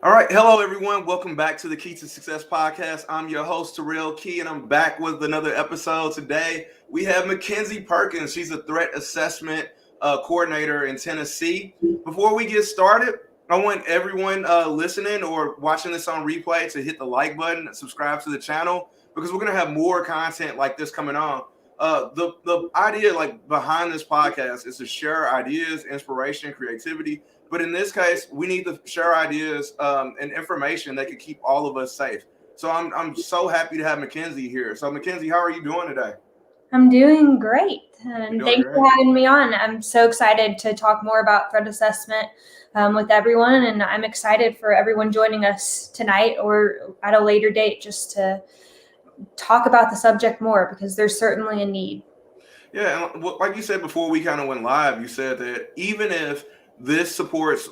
All right. Hello, everyone. Welcome back to the Key to Success podcast. I'm your host, taraelkee, and I'm back with another episode today. We have Makenzie Perkins. She's a threat assessment coordinator in Tennessee. Before we get started, I want everyone listening or watching this on replay to hit the like button and subscribe to the channel because we're going to have more content like this coming on. The idea behind this podcast is to share ideas, inspiration, creativity. But in this case, we need to share ideas and information that could keep all of us safe. So I'm so happy to have Makenzie here. So Makenzie, how are you doing today? I'm doing great, and thanks great. for having me on. I'm so excited to talk more about threat assessment with everyone, and I'm excited for everyone joining us tonight or at a later date just to talk about the subject more because there's certainly a need. Yeah, and like you said before we kind of went live, you said that even if this supports,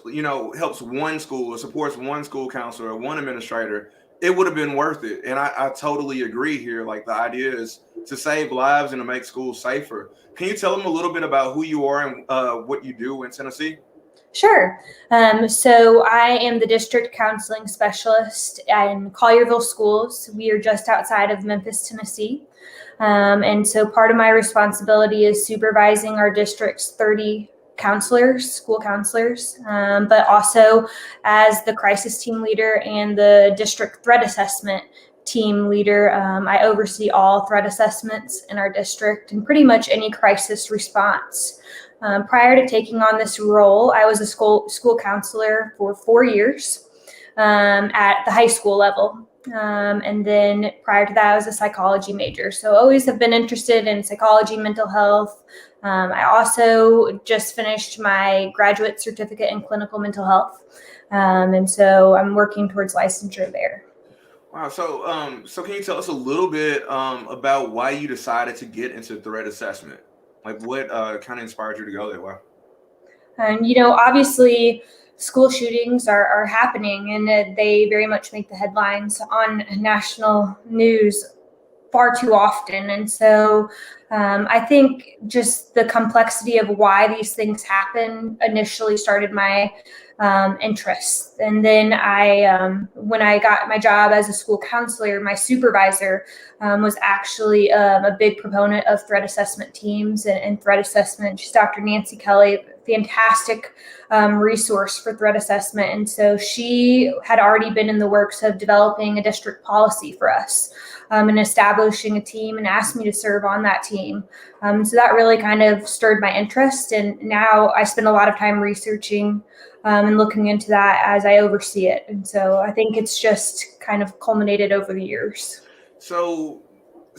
helps one school or supports one school counselor or one administrator, it would have been worth it. And I totally agree here. Like the idea is to save lives and to make schools safer. Can you tell them a little bit about who you are and what you do in Tennessee? Sure. So I am the district counseling specialist in Collierville Schools. We are just outside of Memphis, Tennessee. And so part of my responsibility is supervising our district's 30 counselors, school counselors, but also as the crisis team leader and the district threat assessment team leader. I oversee all threat assessments in our district and pretty much any crisis response. Prior to taking on this role, I was a school counselor for 4 years at the high school level. And then prior to that, I was a psychology major. So always have been interested in psychology, mental health. I also just finished my graduate certificate in clinical mental health. And so I'm working towards licensure there. Wow. So can you tell us a little bit about why you decided to get into threat assessment? Like what kind of inspired you to go that way? And, obviously school shootings are happening and they very much make the headlines on national news far too often. And so I think just the complexity of why these things happen initially started my interest. And then when I got my job as a school counselor, my supervisor was actually a big proponent of threat assessment teams and threat assessment. She's Dr. Nancy Kelly, fantastic resource for threat assessment. And so she had already been in the works of developing a district policy for us and establishing a team and asked me to serve on that team. So that really kind of stirred my interest. And now I spend a lot of time researching and looking into that as I oversee it. And so I think it's just kind of culminated over the years. So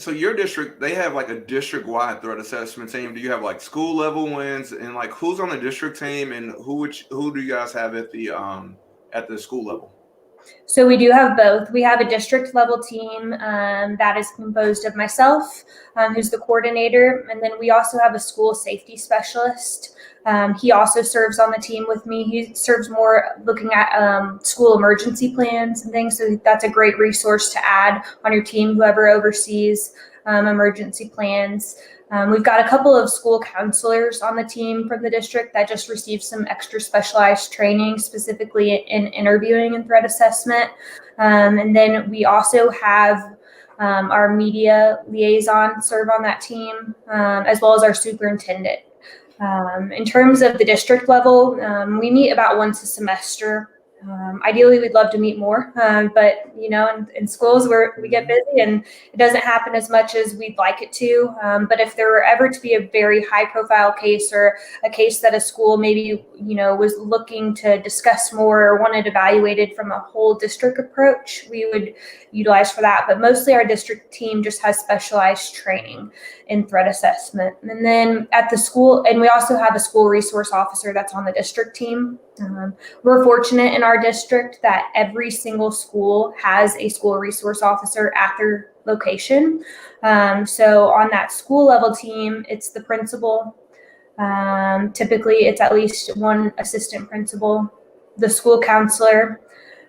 your district, they have like a district-wide threat assessment team. Do you have like school level ones, and like who's on the district team, and who do you guys have at the school level? So we do have both. We have a district level team that is composed of myself, who's the coordinator, and then we also have a school safety specialist. He also serves on the team with me. He serves more looking at school emergency plans and things. So that's a great resource to add on your team, whoever oversees emergency plans. We've got a couple of school counselors on the team from the district that just received some extra specialized training, specifically in interviewing and threat assessment. And then we also have our media liaison serve on that team, as well as our superintendent. In terms of the district level, we meet about once a semester. Ideally, we'd love to meet more, but in schools we get busy and it doesn't happen as much as we'd like it to. But if there were ever to be a very high-profile case or a case that a school maybe was looking to discuss more or wanted evaluated from a whole district approach, we would utilize for that. But mostly our district team just has specialized training in threat assessment. And then at the school, and we also have a school resource officer that's on the district team. We're fortunate in our district that every single school has a school resource officer at their location. So on that school level team, it's the principal. Typically, it's at least one assistant principal, the school counselor,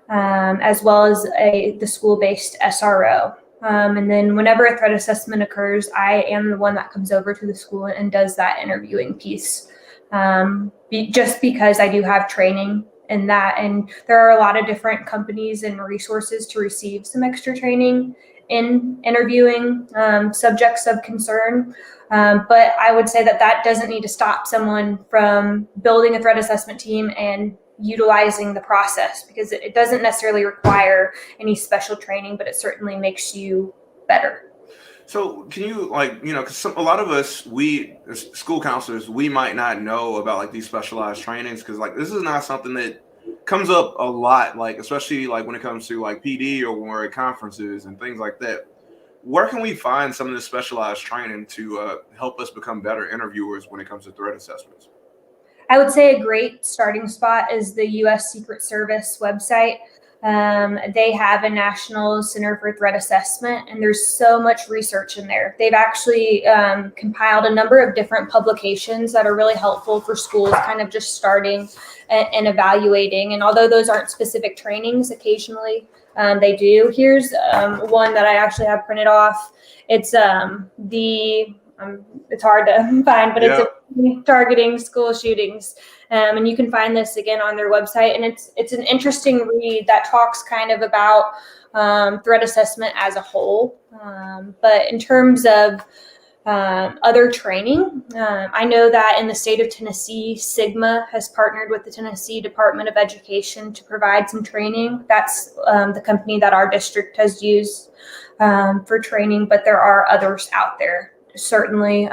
as well as the school-based SRO. And then whenever a threat assessment occurs, I am the one that comes over to the school and does that interviewing piece. Just because I do have training in that. And there are a lot of different companies and resources to receive some extra training in interviewing subjects of concern. But I would say that doesn't need to stop someone from building a threat assessment team and utilizing the process, because it doesn't necessarily require any special training, but it certainly makes you better. So can you, like, because a lot of us, we as school counselors, we might not know about like these specialized trainings, because like this is not something that comes up a lot, like especially like when it comes to like PD or when we're at conferences and things like that. Where can we find some of this specialized training to help us become better interviewers when it comes to threat assessments? I would say a great starting spot is the U.S. Secret Service website. They have a National Center for Threat Assessment, and there's so much research in there. They've actually compiled a number of different publications that are really helpful for schools kind of just starting and evaluating. And although those aren't specific trainings, occasionally they do. Here's one that I actually have printed off. It's it's hard to find, but it's targeting school shootings. And you can find this again on their website. And it's an interesting read that talks kind of about threat assessment as a whole. But in terms of other training, I know that in the state of Tennessee, Sigma has partnered with the Tennessee Department of Education to provide some training. That's the company that our district has used for training, but there are others out there. Certainly,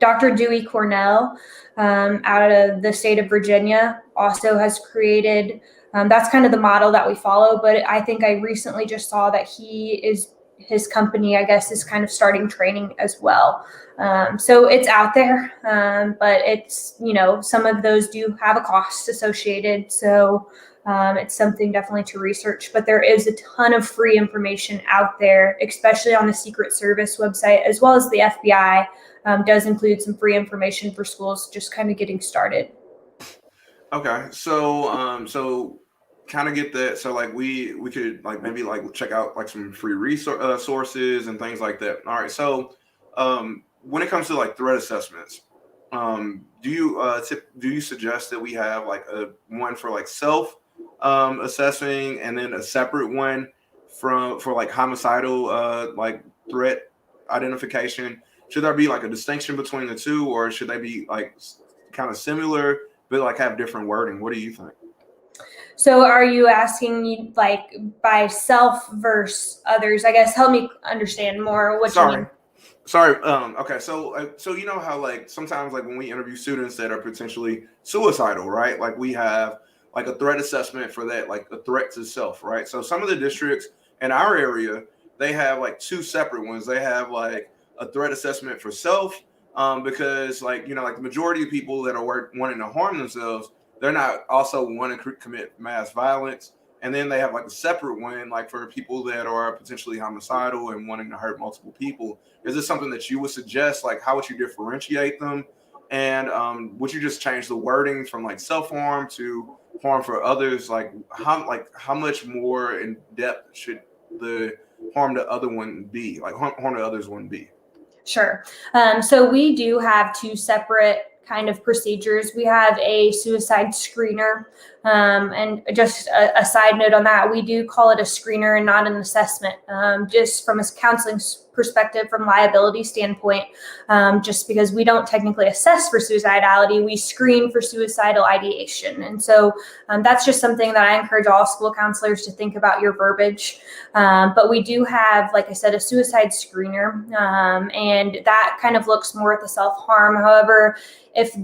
Dr. Dewey Cornell out of the state of Virginia also has created, that's kind of the model that we follow, but I think I recently just saw that his company, I guess, is kind of starting training as well. So it's out there, but it's, some of those do have a cost associated. So it's something definitely to research, but there is a ton of free information out there, especially on the Secret Service website, as well as the FBI does include some free information for schools just kind of getting started. Okay, so kind of get that. So like we could like maybe like check out like some free resources and things like that. All right, so when it comes to like threat assessments, do you suggest that we have like one for like self assessing, and then a separate one for like homicidal like threat identification? Should there be like a distinction between the two, or should they be like kind of similar but like have different wording? What do you think? So are you asking me like by self versus others? I guess help me understand more what you mean. Sorry. Okay. So you know how like sometimes like when we interview students that are potentially suicidal, right? Like we have like a threat assessment for that, like a threat to self, right? So some of the districts in our area, they have like two separate ones. They have like a threat assessment for self, because like like the majority of people that are wanting to harm themselves, they're not also wanting to commit mass violence. And then they have like a separate one, like for people that are potentially homicidal and wanting to hurt multiple people. Is this something that you would suggest? Like, how would you differentiate them? And would you just change the wording from like self-harm to harm for others? Like how much more in depth should the harm to other one be? Like harm to others one be? Sure. So we do have two separate kind of procedures. We have a suicide screener. And just a side note on that, we do call it a screener and not an assessment, just from a counseling perspective, from liability standpoint, just because we don't technically assess for suicidality, we screen for suicidal ideation. And so that's just something that I encourage all school counselors to think about your verbiage. But we do have, like I said, a suicide screener, and that kind of looks more at the self-harm. However, if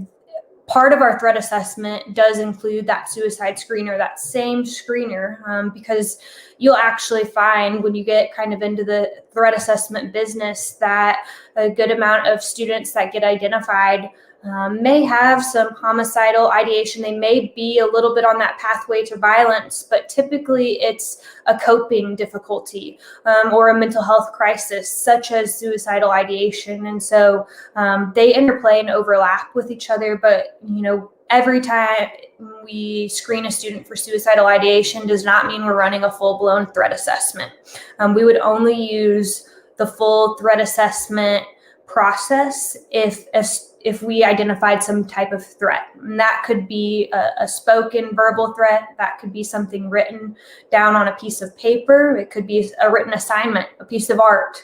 part of our threat assessment does include that suicide screener, that same screener, because you'll actually find when you get kind of into the threat assessment business that a good amount of students that get identified may have some homicidal ideation. They may be a little bit on that pathway to violence, but typically it's a coping difficulty or a mental health crisis, such as suicidal ideation. And so they interplay and overlap with each other. But, every time we screen a student for suicidal ideation does not mean we're running a full-blown threat assessment. We would only use the full threat assessment process if if we identified some type of threat. And that could be a spoken verbal threat. That could be something written down on a piece of paper. It could be a written assignment, a piece of art.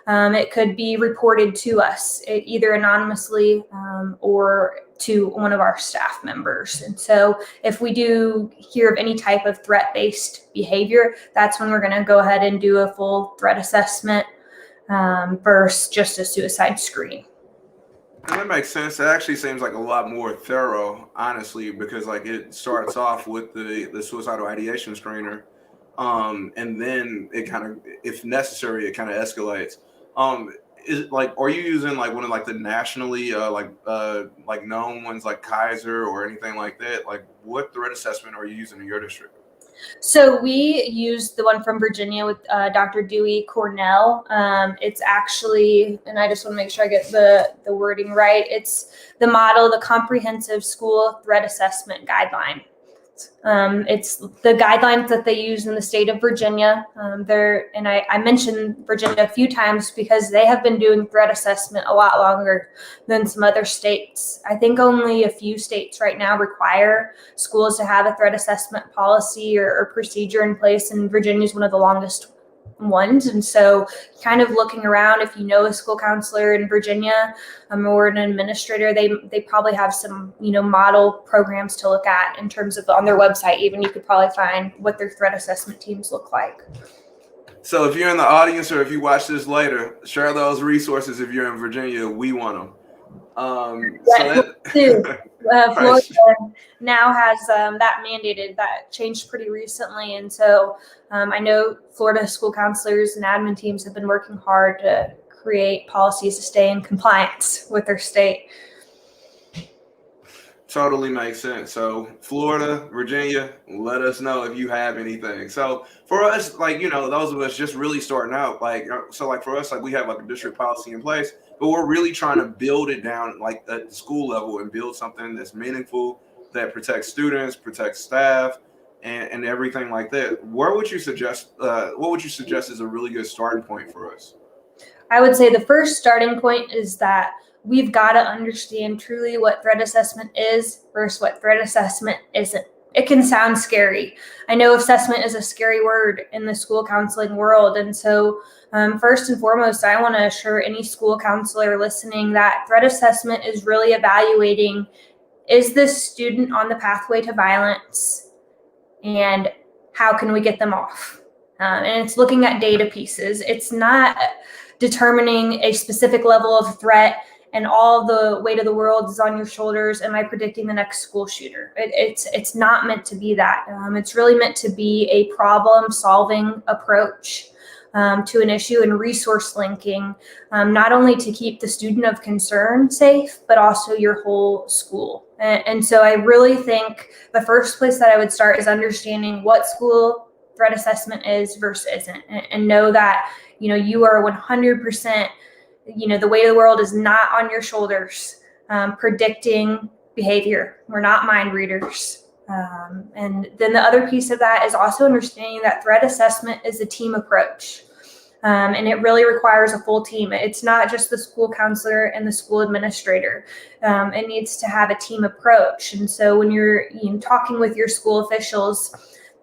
It could be reported to us, either anonymously or to one of our staff members. And so if we do hear of any type of threat-based behavior, that's when we're going to go ahead and do a full threat assessment versus just a suicide screen. And that makes sense. It actually seems like a lot more thorough, honestly, because like it starts off with the suicidal ideation screener, and then it kind of, if necessary, it kind of escalates. Is it like, are you using like one of like the nationally like known ones like Kaiser or anything like that? Like, what threat assessment are you using in your district? So we use the one from Virginia with Dr. Dewey Cornell. It's actually, and I just want to make sure I get the wording right. It's the model, the Comprehensive School Threat Assessment Guideline. It's the guidelines that they use in the state of Virginia. And I mentioned Virginia a few times because they have been doing threat assessment a lot longer than some other states. I think only a few states right now require schools to have a threat assessment policy or procedure in place, and Virginia is one of the longest ones. And so kind of looking around, if you know a school counselor in Virginia or an administrator, they probably have some, model programs to look at in terms of on their website. Even you could probably find what their threat assessment teams look like. So if you're in the audience or if you watch this later, share those resources. If you're in Virginia, we want them. Florida now has that mandated. That changed pretty recently, and so I know Florida school counselors and admin teams have been working hard to create policies to stay in compliance with their state. Totally makes sense. So Florida, Virginia, let us know if you have anything. So for us, like, those of us just really starting out, like, so like for us, like we have like a district policy in place, but we're really trying to build it down like at the school level and build something that's meaningful, that protects students, protects staff, and everything like that. Where would you suggest, what would you suggest is a really good starting point for us? I would say the first starting point is that we've got to understand truly what threat assessment is versus what threat assessment isn't. It can sound scary. I know assessment is a scary word in the school counseling world. And so first and foremost, I want to assure any school counselor listening that threat assessment is really evaluating, is this student on the pathway to violence, and how can we get them off? And it's looking at data pieces. It's not determining a specific level of threat and all the weight of the world is on your shoulders. Am I predicting the next school shooter? It's not meant to be that. It's really meant to be a problem-solving approach to an issue, and resource linking, not only to keep the student of concern safe, but also your whole school. And so I really think the first place that I would start is understanding what school threat assessment is versus isn't, and know that you are 100%, the weight of the world is not on your shoulders predicting behavior. We're not mind readers. And then the other piece of that is also understanding that threat assessment is a team approach. And it really requires a full team. It's not just the school counselor and the school administrator. It needs to have a team approach. And so when you're talking with your school officials,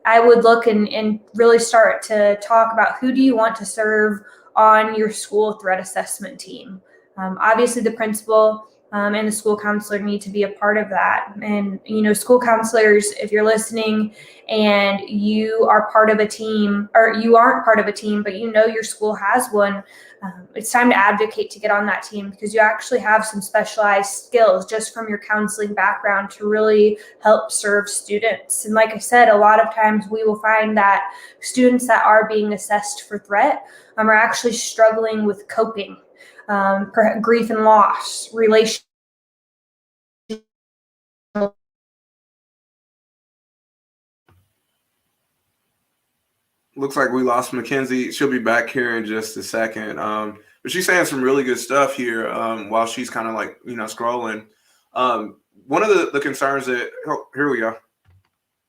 I would look and really start to talk about who do you want to serve on your school threat assessment team. Obviously, the principal and the school counselor need to be a part of that. And, school counselors, if you're listening and you are part of a team, or you aren't part of a team, but your school has one, it's time to advocate to get on that team, because you actually have some specialized skills just from your counseling background to really help serve students. And like I said, a lot of times we will find that students that are being assessed for threat are actually struggling with coping, grief and loss, relationship. Looks like we lost Makenzie. She'll be back here in just a second. But she's saying some really good stuff here while she's kind of like, scrolling. One of the concerns that, here we go.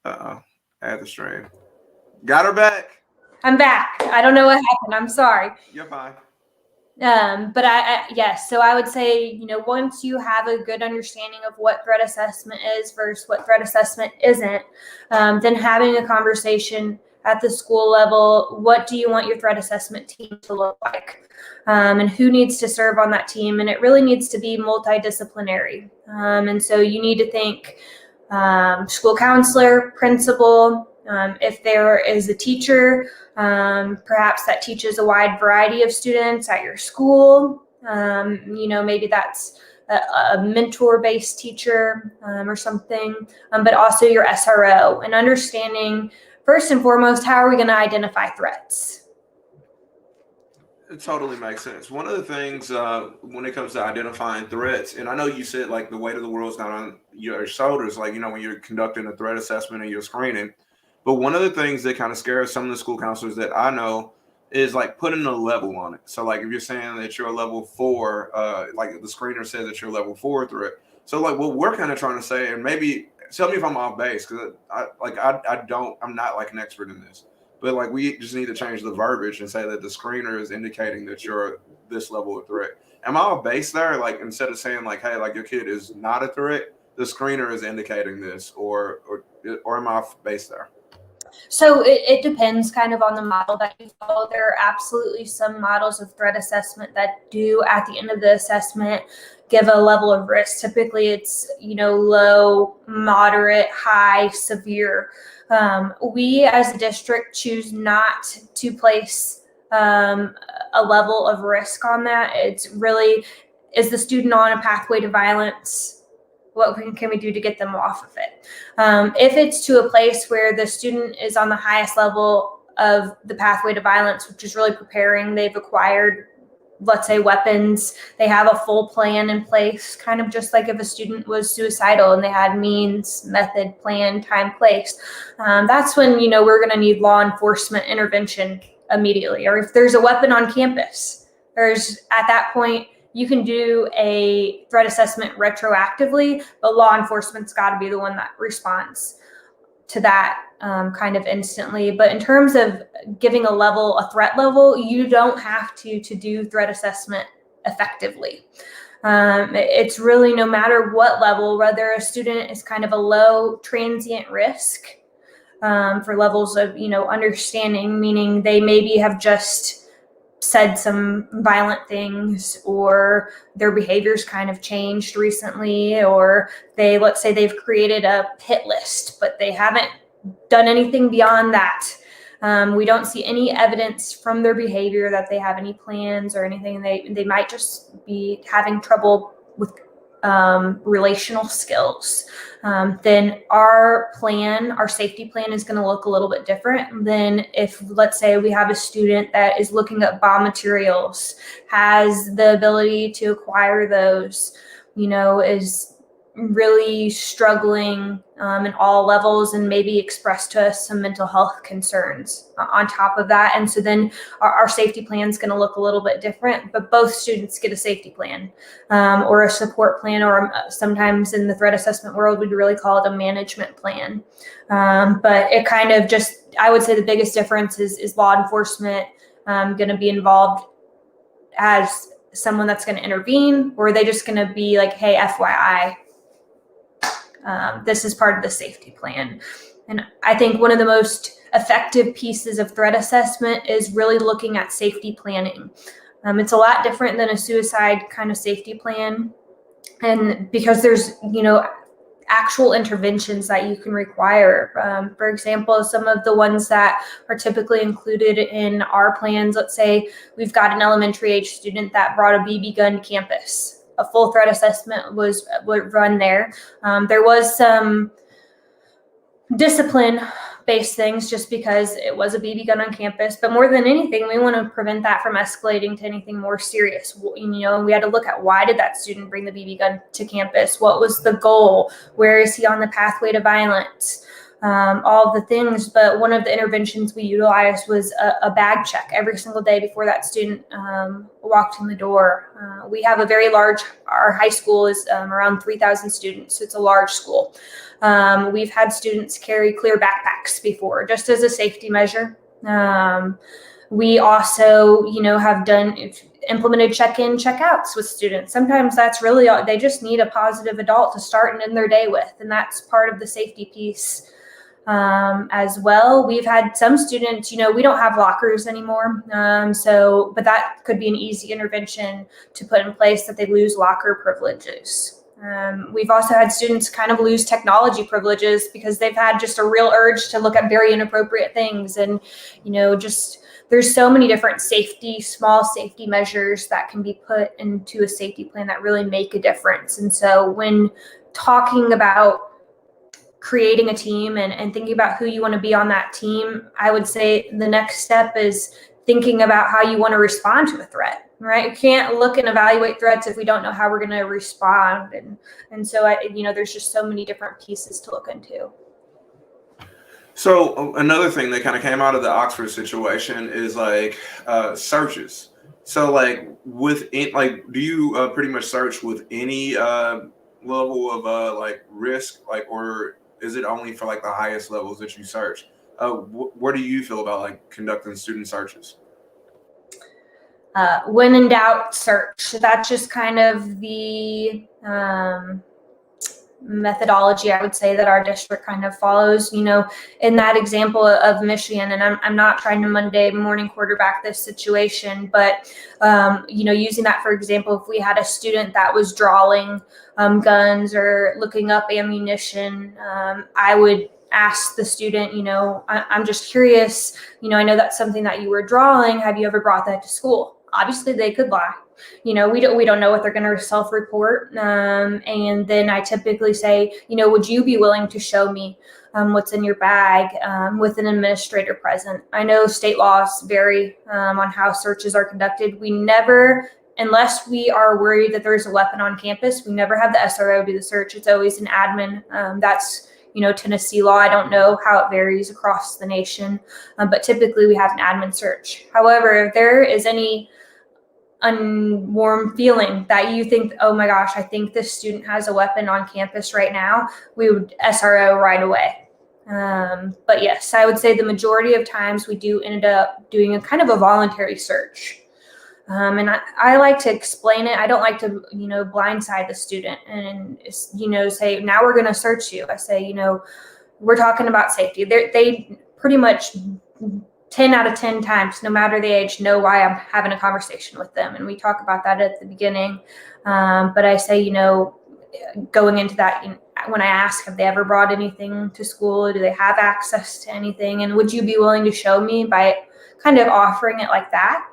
Add the stream. Got her back. I'm back. I don't know what happened. I'm sorry. You're fine. But yes, so I would say, once you have a good understanding of what threat assessment is versus what threat assessment isn't, then having a conversation at the school level, what do you want your threat assessment team to look like? And who needs to serve on that team? And it really needs to be multidisciplinary. And so you need to think school counselor, principal, if there is a teacher, perhaps that teaches a wide variety of students at your school. Maybe that's a mentor-based teacher or something, but also your SRO, and understanding first and foremost, how are we going to identify threats? It totally makes sense. One of the things when it comes to identifying threats, and I know you said like the weight of the world's not on your shoulders, like, when you're conducting a threat assessment and you're screening. But one of the things that kind of scares some of the school counselors that I know is like putting a level on it. So like if you're saying that you're a level 4, like the screener says that you're a level 4 threat. So like what we're kind of trying to say, and maybe tell me if I'm off base, because I'm not like an expert in this. But like we just need to change the verbiage and say that the screener is indicating that you're this level of threat. Am I off base there? Like instead of saying like, hey, like your kid is not a threat, the screener is indicating this, or am I off base there? So it depends kind of on the model that you follow. There are absolutely some models of threat assessment that do at the end of the assessment give a level of risk. Typically it's, low, moderate, high, severe. We as a district choose not to place a level of risk on that. It's really, is the student on a pathway to violence? What can we do to get them off of it? If it's to a place where the student is on the highest level of the pathway to violence, which is really preparing, they've acquired, let's say, weapons, they have a full plan in place, kind of just like if a student was suicidal and they had means, method, plan, time, place. That's when, we're going to need law enforcement intervention immediately. Or if there's a weapon on campus, at that point, you can do a threat assessment retroactively, but law enforcement's got to be the one that responds to that kind of instantly. But in terms of giving a threat level, you don't have to do threat assessment effectively. It's really no matter what level, whether a student is kind of a low transient risk for levels of, understanding, meaning they maybe have just said some violent things, or their behaviors kind of changed recently, or let's say they've created a hit list, but they haven't done anything beyond that. We don't see any evidence from their behavior that they have any plans or anything. They might just be having trouble with relational skills. Then our safety plan is going to look a little bit different than if, let's say, we have a student that is looking at bomb materials, has the ability to acquire those, is really struggling in all levels, and maybe express to us some mental health concerns on top of that. And so then our safety plan is going to look a little bit different, but both students get a safety plan or a support plan, or sometimes in the threat assessment world, we'd really call it a management plan. But it kind of just, I would say the biggest difference is law enforcement going to be involved as someone that's going to intervene, or are they just going to be like, hey, FYI, this is part of the safety plan. And I think one of the most effective pieces of threat assessment is really looking at safety planning. It's a lot different than a suicide kind of safety plan. And because there's, actual interventions that you can require. For example, some of the ones that are typically included in our plans, let's say we've got an elementary age student that brought a BB gun to campus. A full threat assessment was run there. There was some discipline-based things just because it was a BB gun on campus. But more than anything, we want to prevent that from escalating to anything more serious. And we had to look at, why did that student bring the BB gun to campus? What was the goal? Where is he on the pathway to violence? All of the things. But one of the interventions we utilized was a bag check every single day before that student walked in the door. We have our high school is around 3,000 students. So it's a large school. We've had students carry clear backpacks before, just as a safety measure. We also, have done, implemented check-in, check-outs with students. Sometimes that's really all, they just need a positive adult to start and end their day with, and that's part of the safety piece. As well, we've had some students, we don't have lockers anymore. But that could be an easy intervention to put in place, that they lose locker privileges. We've also had students kind of lose technology privileges because they've had just a real urge to look at very inappropriate things. And, there's so many different small safety measures that can be put into a safety plan that really make a difference. And so when talking about creating a team and thinking about who you want to be on that team, I would say the next step is thinking about how you want to respond to a threat, right? You can't look and evaluate threats if we don't know how we're going to respond. And so, there's just so many different pieces to look into. So another thing that kind of came out of the Oxford situation is searches. So do you pretty much search with any level of risk, or is it only for the highest levels that you search? What do you feel about conducting student searches? When in doubt, search. That's just kind of the methodology, I would say, that our district kind of follows. In that example of Michigan, and I'm not trying to Monday morning quarterback this situation, but using that for example, if we had a student that was drawing guns or looking up ammunition, I would ask the student, I'm just curious, I know that's something that you were drawing. Have you ever brought that to school? Obviously they could lie. We don't know what they're going to self-report. And then I typically say, would you be willing to show me what's in your bag with an administrator present? I know state laws vary on how searches are conducted. We never, unless we are worried that there's a weapon on campus, we never have the SRO do the search. It's always an admin. That's Tennessee law. I don't know how it varies across the nation, but typically we have an admin search. However, if there is any unwarm feeling that you think, oh my gosh, I think this student has a weapon on campus right now, we would SRO right away. But yes, I would say the majority of times we do end up doing a kind of a voluntary search. And I like to explain it. I don't like to, blindside the student and, say, now we're going to search you. I say, we're talking about safety. They pretty much 10 out of 10 times, no matter the age, know why I'm having a conversation with them. And we talk about that at the beginning. But I say, going into that, when I ask, have they ever brought anything to school? Do they have access to anything? And would you be willing to show me, by kind of offering it like that?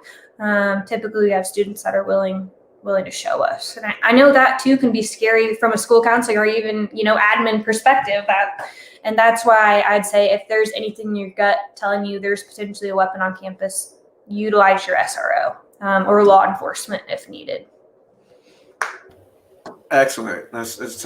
Typically we have students that are willing to show us. And I know that too can be scary from a school counseling or even, admin perspective. And that's why I'd say if there's anything in your gut telling you there's potentially a weapon on campus, utilize your SRO or law enforcement if needed. Excellent. That's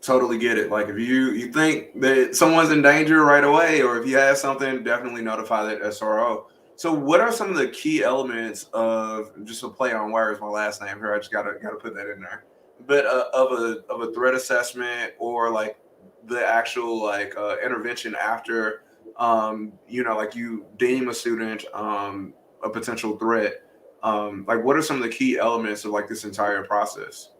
totally get it. If you think that someone's in danger right away, or if you have something, definitely notify that SRO. So what are some of the key elements of, just to play on words, my last name here, I just gotta put that in there, but of a threat assessment, or the actual intervention after you deem a student a potential threat? What are some of the key elements of this entire process?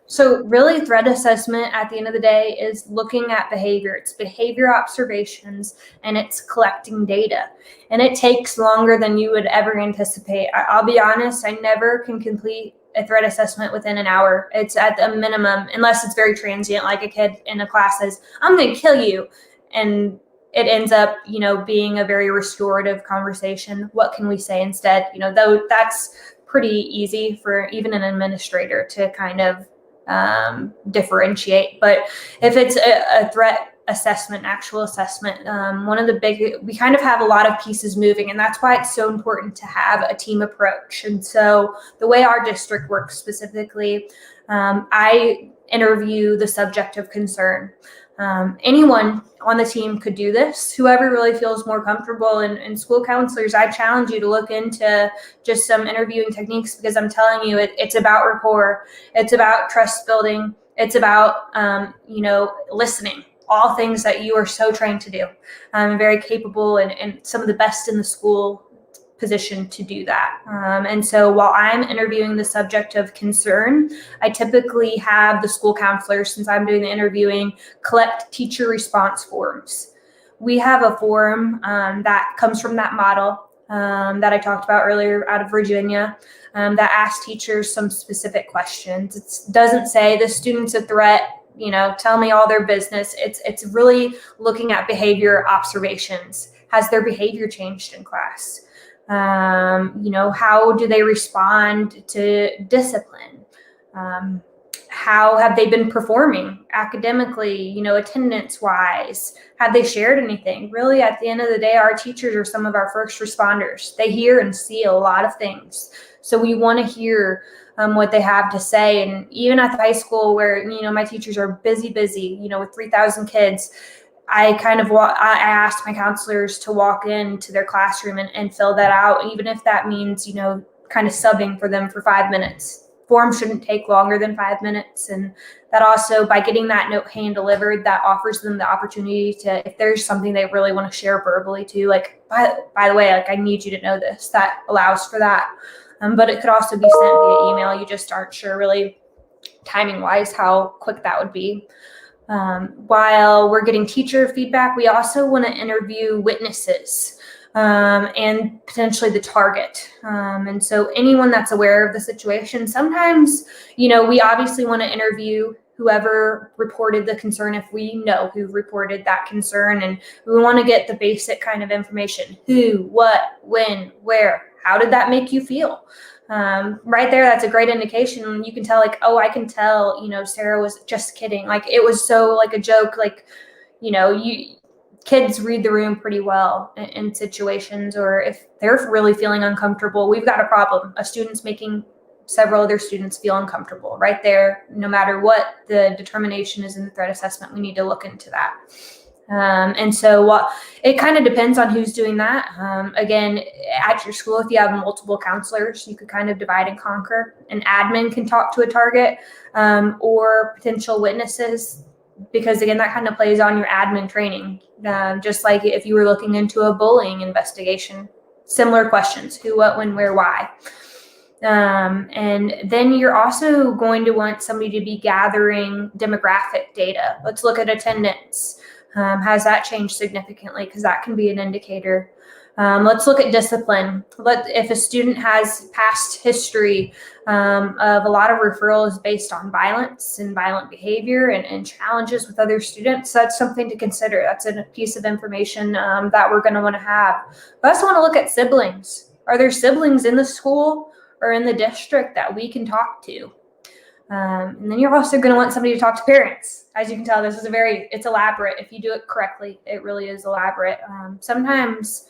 So really, threat assessment at the end of the day is looking at behavior. It's behavior observations, and it's collecting data. And it takes longer than you would ever anticipate. I'll be honest, I never can complete a threat assessment within an hour. It's at the minimum, unless it's very transient, like a kid in a class says, I'm going to kill you. And it ends up, being a very restorative conversation. What can we say instead? Though that's pretty easy for even an administrator to kind of differentiate. But if it's a threat assessment, actual assessment, we kind of have a lot of pieces moving, and that's why it's so important to have a team approach. And so the way our district works specifically, I interview the subject of concern. Anyone on the team could do this, whoever really feels more comfortable. And school counselors, I challenge you to look into just some interviewing techniques, because I'm telling you, it's about rapport. It's about trust building. It's about, listening, all things that you are so trained to do. Very capable and some of the best in the school position to do that. And so while I'm interviewing the subject of concern, I typically have the school counselor, since I'm doing the interviewing, collect teacher response forms. We have a form that comes from that model that I talked about earlier out of Virginia that asks teachers some specific questions. It doesn't say the student's a threat, tell me all their business. It's really looking at behavior observations. Has their behavior changed in class? How do they respond to discipline? How have they been performing academically, attendance wise? Have they shared anything? Really, at the end of the day, our teachers are some of our first responders. They hear and see a lot of things. So we want to hear what they have to say. And even at the high school where, my teachers are busy, with 3,000 kids, I asked my counselors to walk into their classroom and fill that out, even if that means, kind of subbing for them for 5 minutes. Form shouldn't take longer than 5 minutes. And that also, by getting that note hand delivered, that offers them the opportunity to, if there's something they really want to share verbally to, like, by the way, like, I need you to know this, that allows for that. But it could also be sent via email. You just aren't sure really timing wise how quick that would be. While we're getting teacher feedback, we also want to interview witnesses and potentially the target. And so anyone that's aware of the situation, sometimes, we obviously want to interview whoever reported the concern if we know who reported that concern. And we want to get the basic kind of information: who, what, when, where. How did that make you feel? Right there, that's a great indication. You can tell, like, oh, I can tell, Sarah was just kidding. Like, it was so like a joke. Like, kids read the room pretty well in situations, or if they're really feeling uncomfortable, we've got a problem. A student's making several other students feel uncomfortable. Right there, no matter what the determination is in the threat assessment, we need to look into that. And so it kind of depends on who's doing that. Again, at your school, if you have multiple counselors, you could kind of divide and conquer. An admin can talk to a target or potential witnesses, because again, that kind of plays on your admin training. Just like if you were looking into a bullying investigation, similar questions: who, what, when, where, why. And then you're also going to want somebody to be gathering demographic data. Let's look at attendance. Has that changed significantly? Because that can be an indicator. Let's look at discipline. If a student has past history of a lot of referrals based on violence and violent behavior and challenges with other students, that's something to consider. That's a piece of information that we're going to want to have. We also want to look at siblings. Are there siblings in the school or in the district that we can talk to? And then you're also going to want somebody to talk to parents. As you can tell, this is it's elaborate. If you do it correctly, it really is elaborate. Sometimes,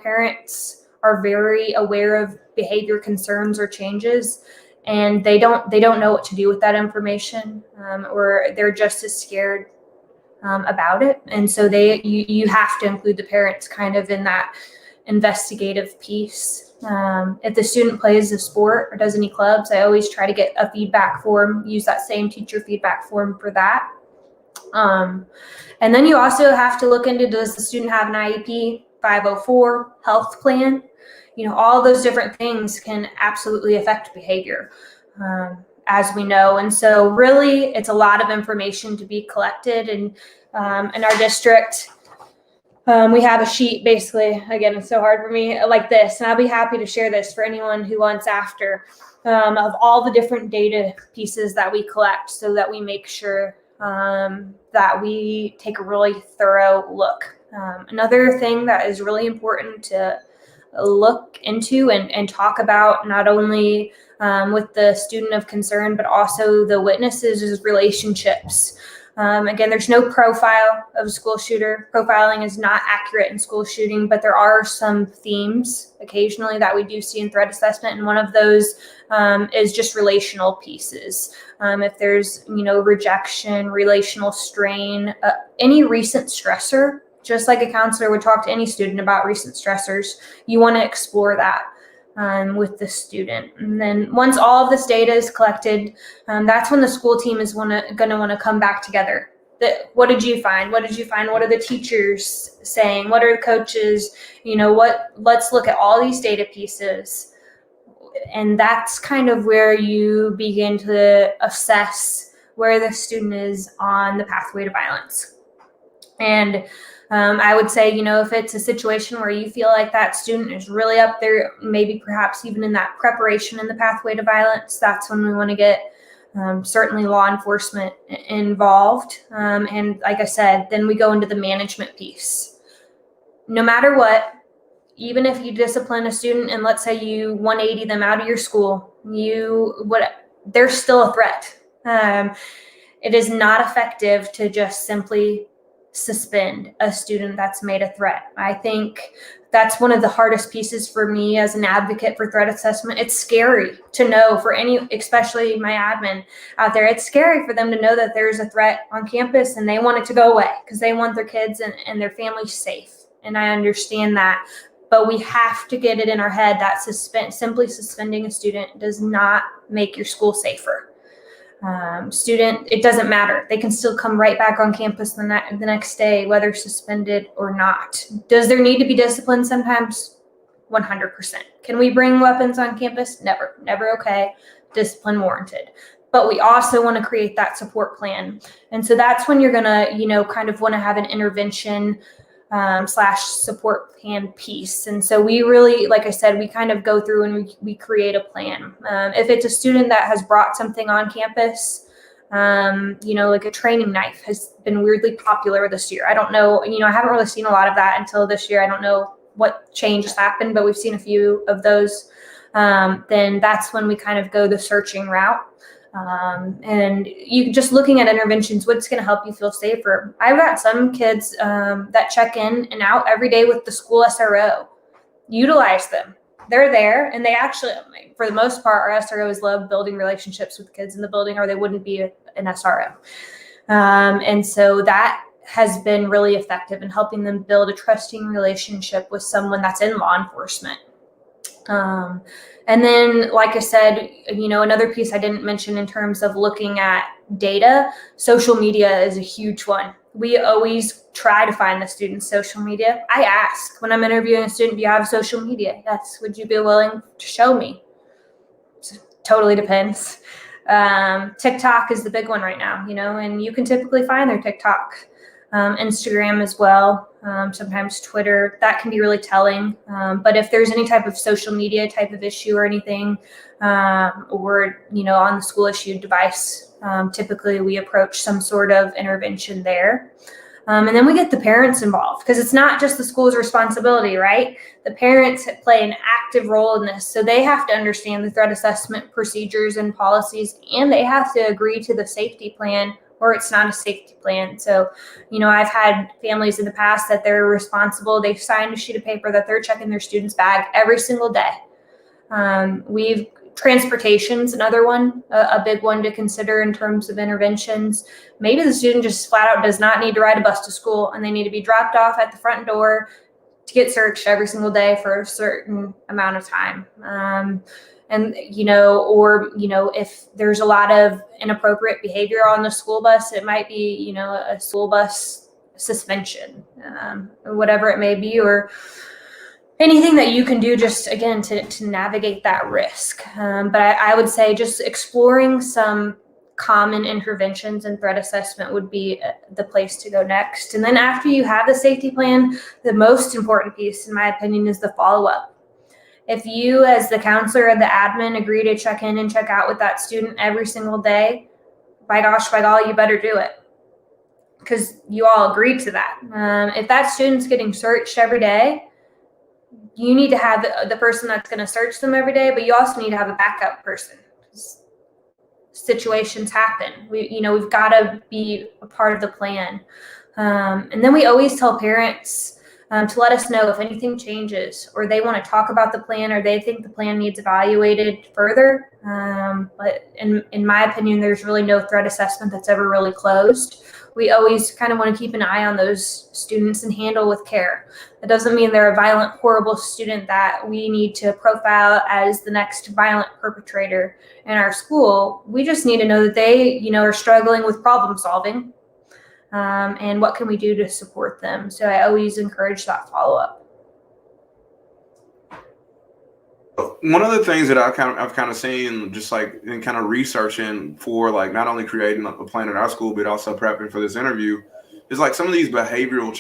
parents are very aware of behavior concerns or changes, and they don't know what to do with that information, or they're just as scared about it. And so you have to include the parents kind of in that investigative piece. If the student plays a sport or does any clubs, I always try to get a feedback form, use that same teacher feedback form for that. And then you also have to look into, does the student have an IEP, 504, health plan? All those different things can absolutely affect behavior, as we know. And so really, it's a lot of information to be collected. And in our district, we have a sheet, basically. Again, it's so hard for me, like this, and I'll be happy to share this for anyone who wants after, of all the different data pieces that we collect, so that we make sure that we take a really thorough look. Another thing that is really important to look into and talk about, not only with the student of concern, but also the witnesses, is relationships. Again, there's no profile of a school shooter. Profiling is not accurate in school shooting, but there are some themes occasionally that we do see in threat assessment. And one of those is just relational pieces. If there's, rejection, relational strain, any recent stressor, just like a counselor would talk to any student about recent stressors, you want to explore that with the student. And then once all of this data is collected, that's when the school team is going to want to come back together what did you find? What did you find? What are the teachers saying? What are the coaches? Let's look at all these data pieces. And that's kind of where you begin to assess where the student is on the pathway to violence. And I would say, if it's a situation where you feel like that student is really up there, maybe perhaps even in that preparation in the pathway to violence, that's when we want to get certainly law enforcement involved. And like I said, then we go into the management piece. No matter what, even if you discipline a student and let's say you 180 them out of your school, they're still a threat. It is not effective to just simply suspend a student that's made a threat. I think that's one of the hardest pieces for me as an advocate for threat assessment. It's scary to know for especially my admin out there, it's scary for them to know that there's a threat on campus and they want it to go away because they want their kids and their families safe. And I understand that, but we have to get it in our head that simply suspending a student does not make your school safer. It doesn't matter. They can still come right back on campus the next day, whether suspended or not. Does there need to be discipline sometimes? 100%. Can we bring weapons on campus? Never okay. Discipline warranted. But we also want to create that support plan. And so that's when you're going to, kind of want to have an intervention / support plan piece. And so we really, like I said, we kind of go through and we create a plan. If it's a student that has brought something on campus, like a training knife has been weirdly popular this year. I don't know, I haven't really seen a lot of that until this year. I don't know what changes happened, but we've seen a few of those. Then that's when we kind of go the searching route. And you just looking at interventions, what's going to help you feel safer. I've got some kids that check in and out every day with the school SRO. Utilize them. They're there, and they actually, for the most part, our SROs love building relationships with kids in the building, or they wouldn't be an SRO. And so that has been really effective in helping them build a trusting relationship with someone that's in law enforcement. And then, like I said, another piece I didn't mention in terms of looking at data, social media is a huge one. We always try to find the student's social media. I ask when I'm interviewing a student, do you have social media? Yes. Would you be willing to show me? It totally depends. TikTok is the big one right now, and you can typically find their TikTok. Instagram as well, sometimes Twitter, that can be really telling. But if there's any type of social media type of issue or anything, or, on the school issued device, typically we approach some sort of intervention there. And then we get the parents involved because it's not just the school's responsibility, right? The parents play an active role in this. So they have to understand the threat assessment procedures and policies, and they have to agree to the safety plan or it's not a safety plan. So, I've had families in the past that they're responsible. They've signed a sheet of paper that they're checking their student's bag every single day. Transportation's another one, a big one to consider in terms of interventions. Maybe the student just flat out does not need to ride a bus to school and they need to be dropped off at the front door to get searched every single day for a certain amount of time. If there's a lot of inappropriate behavior on the school bus, it might be, a school bus suspension, or whatever it may be, or anything that you can do just, again, to navigate that risk. But I would say just exploring some common interventions and threat assessment would be the place to go next. And then after you have the safety plan, the most important piece, in my opinion, is the follow-up. If you, as the counselor or the admin, agree to check in and check out with that student every single day, by golly, you better do it because you all agreed to that. If that student's getting searched every day, you need to have the person that's going to search them every day, but you also need to have a backup person. Situations happen. We've got to be a part of the plan. And then we always tell parents to let us know if anything changes or they want to talk about the plan or they think the plan needs evaluated further. But in my opinion, there's really no threat assessment that's ever really closed. We always kind of want to keep an eye on those students and handle with care. That doesn't mean they're a violent, horrible student that we need to profile as the next violent perpetrator in our school. We just need to know that they, are struggling with problem solving. and what can we do to support them. So I always encourage that follow-up. One of the things that I've kind of seen just like in kind of researching for like not only creating a plan at our school, but also prepping for this interview is like some of these behavioral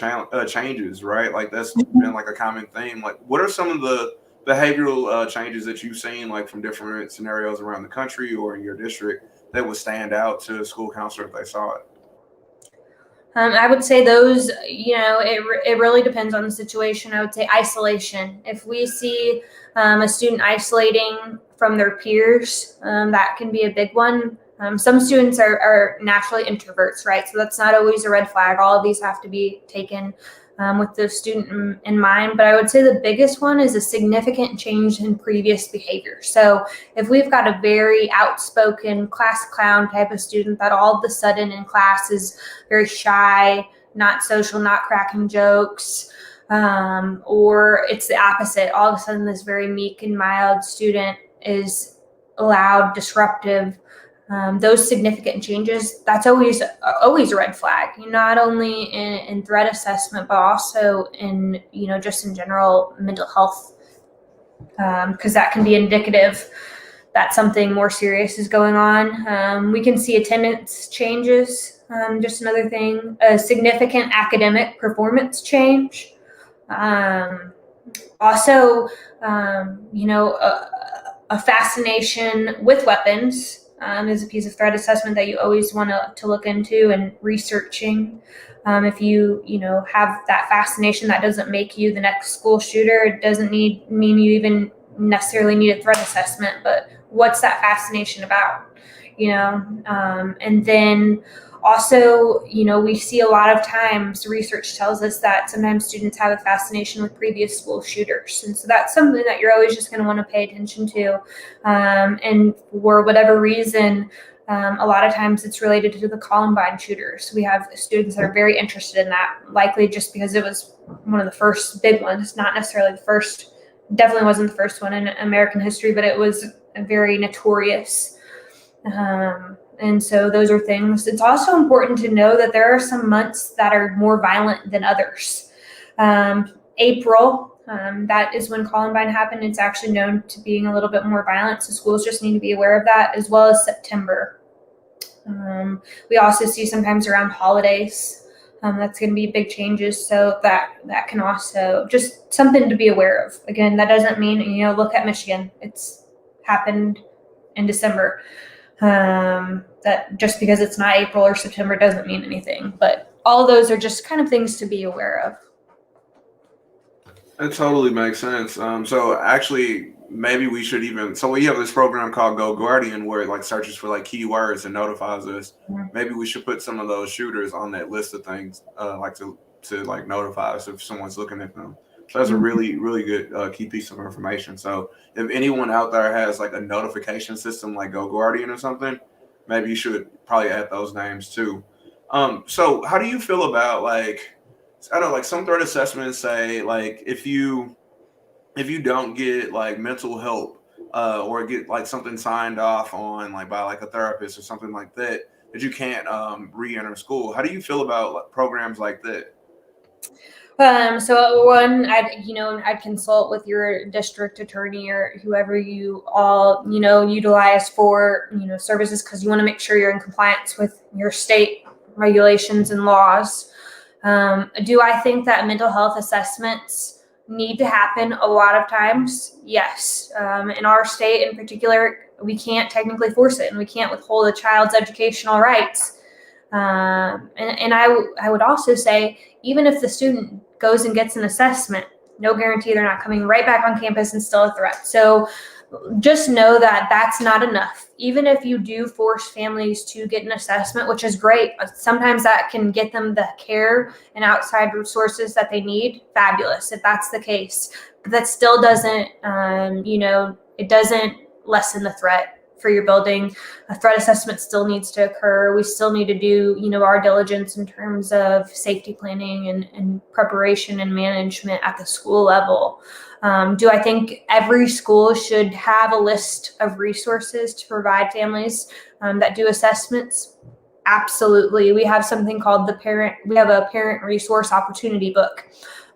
changes, right? Like that's been like a common theme. Like what are some of the behavioral changes that you've seen like from different scenarios around the country or in your district that would stand out to a school counselor if they saw it? I would say those, it really depends on the situation. I would say isolation. If we see a student isolating from their peers, that can be a big one. Some students are naturally introverts, right? So that's not always a red flag. All of these have to be taken with the student in mind. But I would say the biggest one is a significant change in previous behavior. So if we've got a very outspoken class clown type of student that all of a sudden in class is very shy, not social, not cracking jokes, or it's the opposite. All of a sudden this very meek and mild student is loud, disruptive. Those significant changes, that's always a red flag, not only in threat assessment, but also in, just in general mental health, because that can be indicative that something more serious is going on. We can see attendance changes, just another thing, a significant academic performance change. Also, a fascination with weapons is a piece of threat assessment that you always want to look into and researching. If you have that fascination, that doesn't make you the next school shooter. It doesn't mean you even necessarily need a threat assessment, but what's that fascination about? And then also, we see a lot of times research tells us that sometimes students have a fascination with previous school shooters. And so that's something that you're always just going to want to pay attention to. And for whatever reason, a lot of times it's related to the Columbine shooters. We have students that are very interested in that, likely just because it was one of the first big ones, not necessarily the first, definitely wasn't the first one in American history, but it was very notorious. And so those are things. It's also important to know that there are some months that are more violent than others. April, that is when Columbine happened. It's actually known to being a little bit more violent, so schools just need to be aware of that, as well as September. We also see sometimes around holidays, that's going to be big changes, so that can also just something to be aware of. Again, that doesn't mean, look at Michigan. It's happened in December. That just because it's not April or September doesn't mean anything, but all of those are just kind of things to be aware of. That totally makes sense. So actually, maybe we should so we have this program called Go Guardian where it like searches for like keywords and notifies us. Mm-hmm. Maybe we should put some of those shooters on that list of things, like to like notify us if someone's looking at them. So that's a really, really good key piece of information. So if anyone out there has like a notification system like Go Guardian or something, maybe you should probably add those names too. So how do you feel about like, I don't know, like some threat assessments say like if you don't get like mental help or get like something signed off on like by like a therapist or something like that, that you can't re-enter school. How do you feel about like, programs like that? So one, I'd consult with your district attorney or whoever you all, utilize for, services, because you want to make sure you're in compliance with your state regulations and laws. Do I think that mental health assessments need to happen a lot of times? Yes. In our state in particular, we can't technically force it, and we can't withhold a child's educational rights. And I would also say, even if the student goes and gets an assessment, no guarantee they're not coming right back on campus and still a threat. So just know that that's not enough. Even if you do force families to get an assessment, which is great, sometimes that can get them the care and outside resources that they need. Fabulous, if that's the case. But that still doesn't, it doesn't lessen the threat for your building. A threat assessment still needs to occur. We still need to do, our diligence in terms of safety planning and preparation and management at the school level. Do I think every school should have a list of resources to provide families that do assessments? Absolutely. We have something called we have a parent resource opportunity book.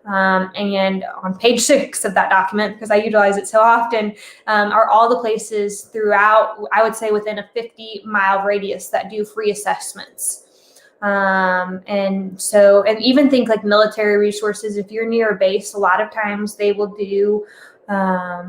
And on page 6 of that document, because I utilize it so often, are all the places throughout, I would say within a 50-mile radius, that do free assessments. And even think like military resources. If you're near a base, a lot of times they will do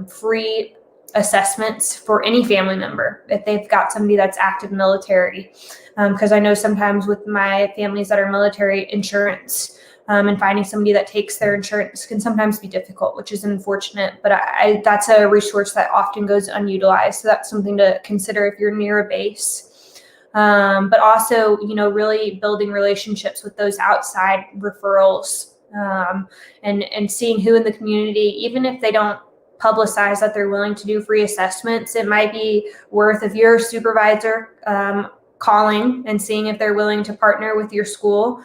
free assessments for any family member if they've got somebody that's active military. Because I know sometimes with my families that are military, insurance and finding somebody that takes their insurance can sometimes be difficult, which is unfortunate. But that's a resource that often goes unutilized. So that's something to consider if you're near a base. But also, really building relationships with those outside referrals and seeing who in the community, even if they don't publicize that they're willing to do free assessments, it might be worth, if your supervisor, calling and seeing if they're willing to partner with your school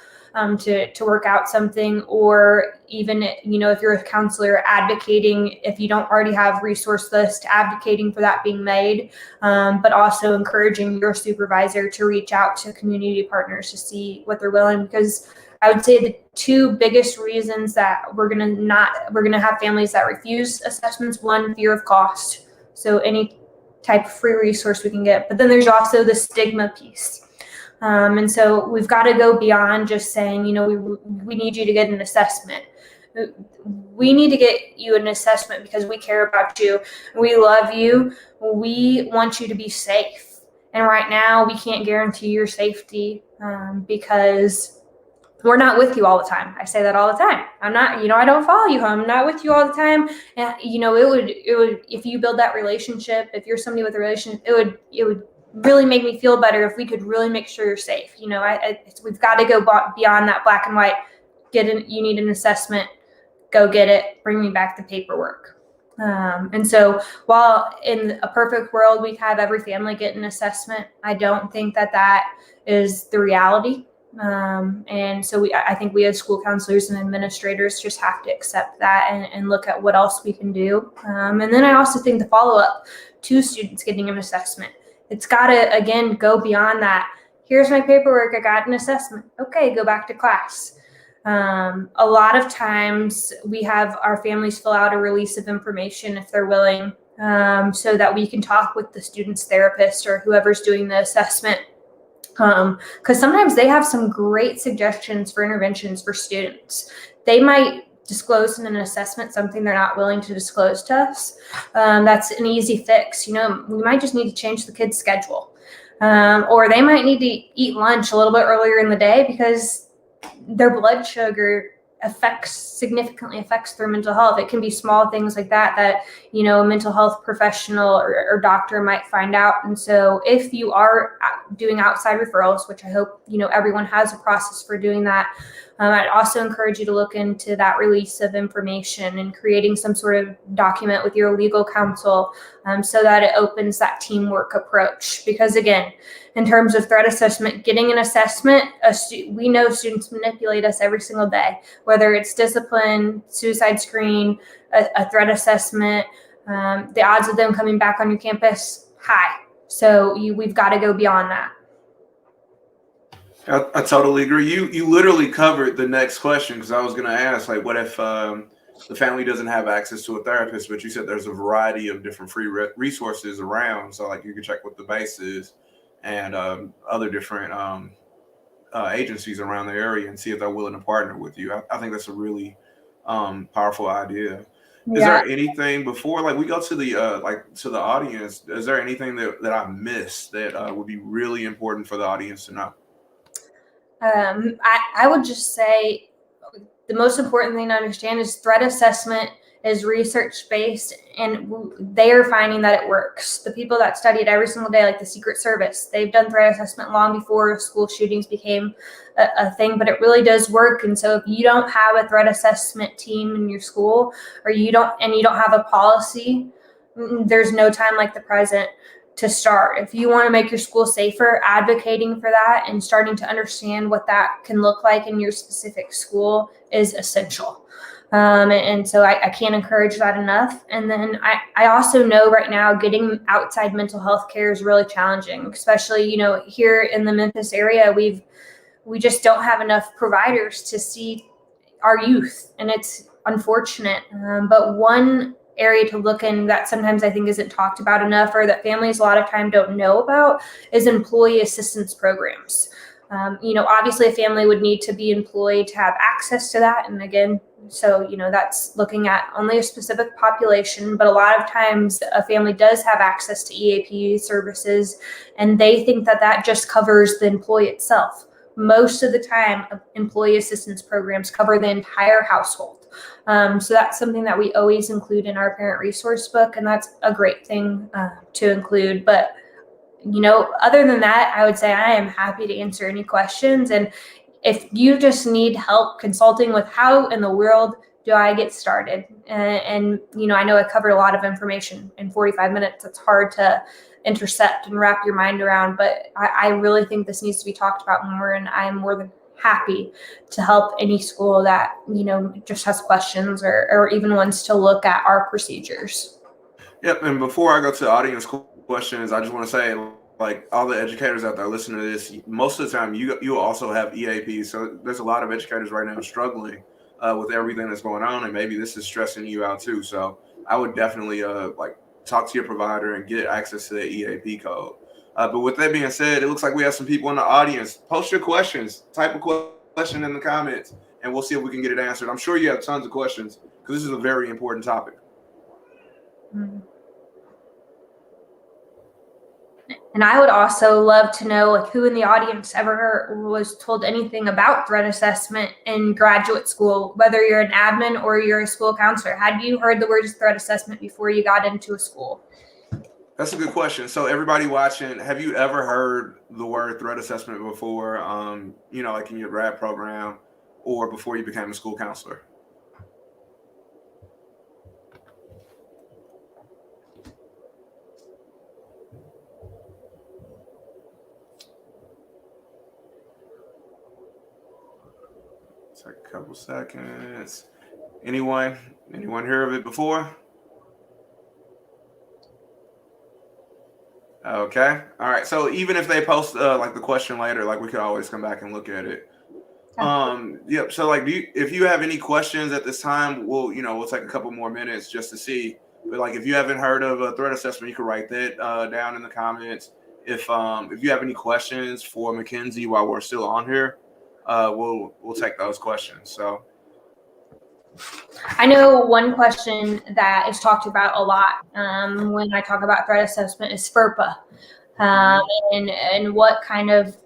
to work out something, or even, if you're a counselor, advocating, if you don't already have resource list, advocating for that being made, but also encouraging your supervisor to reach out to community partners to see what they're willing, because I would say the 2 biggest reasons that we're going to have families that refuse assessments: 1, fear of cost. So any type of free resource we can get, but then there's also the stigma piece. And so we've got to go beyond just saying, we need you to get an assessment. We need to get you an assessment because we care about you. We love you. We want you to be safe. And right now we can't guarantee your safety because we're not with you all the time. I say that all the time. I'm not, I don't follow you home. I'm not with you all the time. And, it would, if you build that relationship, if you're somebody with a relationship, it would really make me feel better if we could really make sure you're safe. We've got to go beyond that black and white. You need an assessment, go get it, bring me back the paperwork. And so while in a perfect world, we'd have every family get an assessment, I don't think that is the reality. And so I think we as school counselors and administrators just have to accept that and look at what else we can do. And then I also think the follow-up to students getting an assessment, it's got to, again, go beyond that. Here's my paperwork. I got an assessment. Okay, go back to class. A lot of times we have our families fill out a release of information if they're willing, so that we can talk with the student's therapist or whoever's doing the assessment. Because sometimes they have some great suggestions for interventions for students. They might disclose in an assessment something they're not willing to disclose to us. That's an easy fix. We might just need to change the kid's schedule. Or they might need to eat lunch a little bit earlier in the day because their blood sugar significantly affects their mental health. It can be small things like that a mental health professional or doctor might find out. And so if you are doing outside referrals, which I hope everyone has a process for doing that, I'd also encourage you to look into that release of information and creating some sort of document with your legal counsel, so that it opens that teamwork approach. Because again, in terms of threat assessment, getting an assessment, we know students manipulate us every single day, whether it's discipline, suicide screen, a threat assessment, the odds of them coming back on your campus, high. So we've got to go beyond that. I totally agree. You literally covered the next question, because I was going to ask, what if the family doesn't have access to a therapist, but you said there's a variety of different free resources around. So you can check with the bases and other different agencies around the area and see if they're willing to partner with you. I think that's a really powerful idea. Yeah. Is there anything before we go to the to the audience? Is there anything that I missed that would be really important for the audience to know? I would just say the most important thing to understand is threat assessment is research-based, and they are finding that it works. The people that study it every single day, like the Secret Service, they've done threat assessment long before school shootings became a thing, but it really does work. And so if you don't have a threat assessment team in your school, or you don't have a policy, there's no time like the present to start. If you want to make your school safer, advocating for that and starting to understand what that can look like in your specific school is essential. And so I can't encourage that enough. And then I also know right now getting outside mental health care is really challenging, especially, here in the Memphis area, we just don't have enough providers to see our youth, and it's unfortunate. But one area to look in that sometimes I think isn't talked about enough, or that families a lot of time don't know about, is employee assistance programs. Obviously a family would need to be employed to have access to that. And again, so, that's looking at only a specific population, but a lot of times a family does have access to EAP services, and they think that that just covers the employee itself. Most of the time, employee assistance programs cover the entire household. So that's something that we always include in our parent resource book, and that's a great thing to include. But other than that, I would say I am happy to answer any questions. And if you just need help consulting with how in the world do I get started, and I know I covered a lot of information in 45 minutes. It's hard to intercept and wrap your mind around, but I really think this needs to be talked about more, and I'm more than happy to help any school that just has questions or even wants to look at our procedures. Yep. And before I go to the audience questions, I just want to say, like, all the educators out there listening to this, most of the time you also have EAPs. So there's a lot of educators right now struggling with everything that's going on, and maybe this is stressing you out too. So I would definitely talk to your provider and get access to the EAP code. But with that being said, it looks like we have some people in the audience. Post your questions, type a question in the comments, and we'll see if we can get it answered. I'm sure you have tons of questions because this is a very important topic. Mm-hmm. And I would also love to know who in the audience ever was told anything about threat assessment in graduate school, whether you're an admin or you're a school counselor. Had you heard the words threat assessment before you got into a school? That's a good question. So everybody watching, have you ever heard the word threat assessment before, like in your grad program or before you became a school counselor? Take a couple seconds. Anyone hear of it before? Okay. All right. So even if they post the question later, we could always come back and look at it. Yep. So if you have any questions at this time, we'll take a couple more minutes just to see. But if you haven't heard of a threat assessment, you can write that down in the comments. If you have any questions for Makenzie while we're still on here, we'll take those questions. So I know one question that is talked about a lot when I talk about threat assessment is FERPA, and what kind of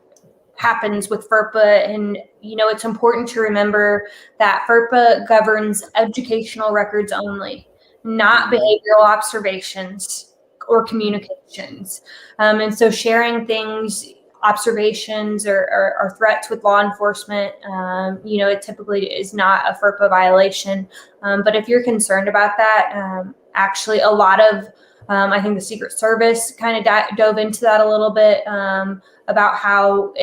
happens with FERPA. And it's important to remember that FERPA governs educational records only, not behavioral observations or communications. And so sharing things, observations or threats with law enforcement, it typically is not a FERPA violation. But if you're concerned about that, actually a lot of, I think the Secret Service kind of dove into that a little bit about how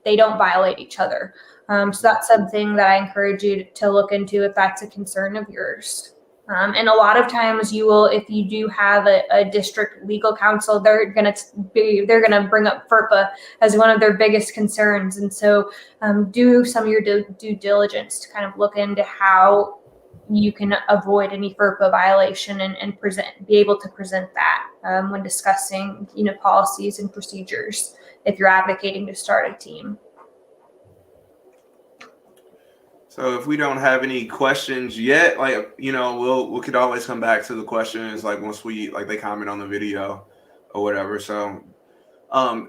they don't violate each other. So that's something that I encourage you to look into if that's a concern of yours. And a lot of times if you do have a district legal counsel, they're gonna bring up FERPA as one of their biggest concerns. And so do some of your due diligence to kind of look into how you can avoid any FERPA violation and be able to present that when discussing policies and procedures if you're advocating to start a team. So if we don't have any questions yet, we could always come back to the questions once they comment on the video or whatever. So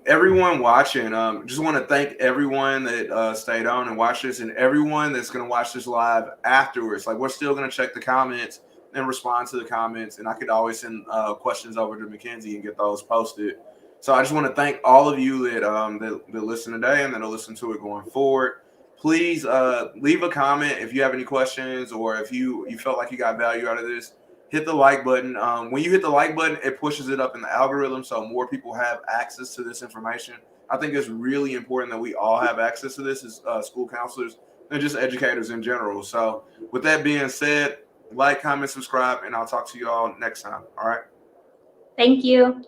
everyone watching, just want to thank everyone that stayed on and watched this, and everyone that's going to watch this live afterwards. We're still going to check the comments and respond to the comments, and I could always send questions over to Makenzie and get those posted. So I just want to thank all of you that listen today and that'll listen to it going forward. Please leave a comment if you have any questions, or if you felt like you got value out of this. Hit the like button. When you hit the like button, it pushes it up in the algorithm so more people have access to this information. I think it's really important that we all have access to this as school counselors. and just educators in general. So with that being said, like, comment, subscribe, and I'll talk to you all next time. All right. Thank you.